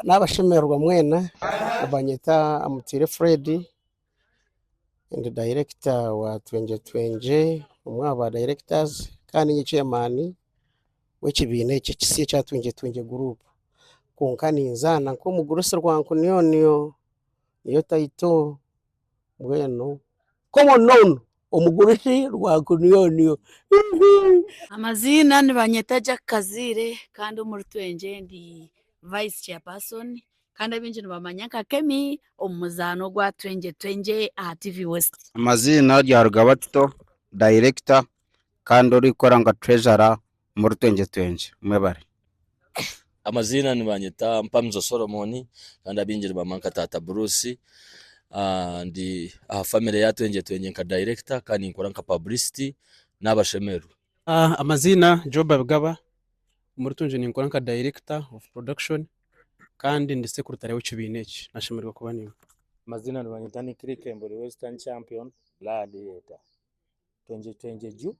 n'abashemerwa mwena abanyeta Amutire Fred and director wa 2020 umwaba directors kandi ni chairman w'ekibine ekisi cya 2020 group kunkaninzana ko muguruse rwanku niyo taito mweno komo nono omuguruse rwanku niyo amazina ni banyeta Jack Kazire kandi muri twenje ndi vice chairperson kandi abinje nibamanyaka Kemi omuzano gwa 2020 aha TV West. Amazina rya Rugabatito director kandi uri koranga treasurer muri 2020 mwebare. Amazina ni banyeta Mpamzo Solomon kandi abinje nibamanka Tata Bruce ndi family ya 2020 nka director kandi nkora nka publicity n'abashemeru. Amazina Job Abgaba muri tunje ninkora nka director of production kandi ndi secretary w'ikibineki nashemerwa kuba niyo. Amazina ni banyeta ni Krikembere Western Champion Gladiator 2020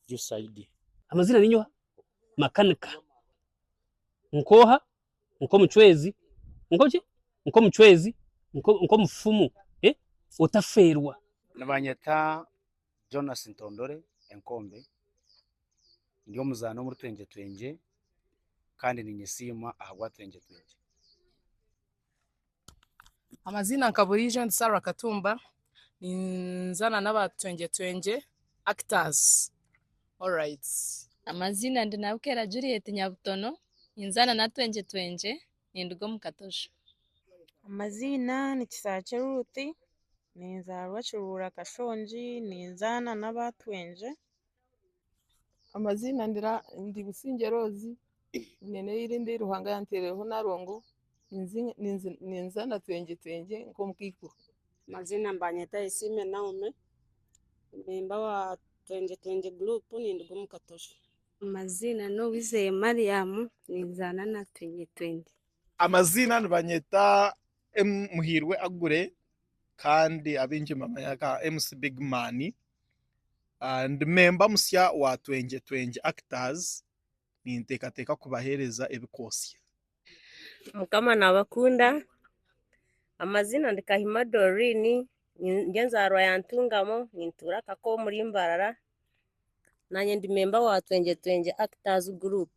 ju side. Amazina ninyo makanika nkoha nko muchwezi nko muchwezi nko mfumu utaferwa. Nabanyeta Jonas Ntondore Enkombe ndiyo muzano muri 2020 kandi ni nyesima ahagwa 2020. Amazina Nkaburije ndi Sarah Katumba nzana n'aba 2020 actors. All right. Amazina ndi Nabukera Juliet Nyabutono nzana na 2020 nindugo mukatosha. Amazina ni Kisache Ruthi ninzarwa Churura Kashonji ninzana n'aba 20. Amazina ndi Businge Rose nene irinde Ruhanga yantereho narongo ninzana 2020 nko mukikuru. Amazina mbanyeta Isime Naome memba wa 2020 group nindugo mukatosha. Amazina no Wizeye Mariam ninzana na 2020. Amazina nibanyeta Muhirwe Agure kandi abinje mama yaka MC Big Man and member musya wa 2020 actors nintekateka kubahereza ebikosi. Mukama nabakunda. Amazina ndi Kahima Dorini ngenzarwa yantungamo nintura kako muri Mbarara nanye ndi member wa 2020 actors group.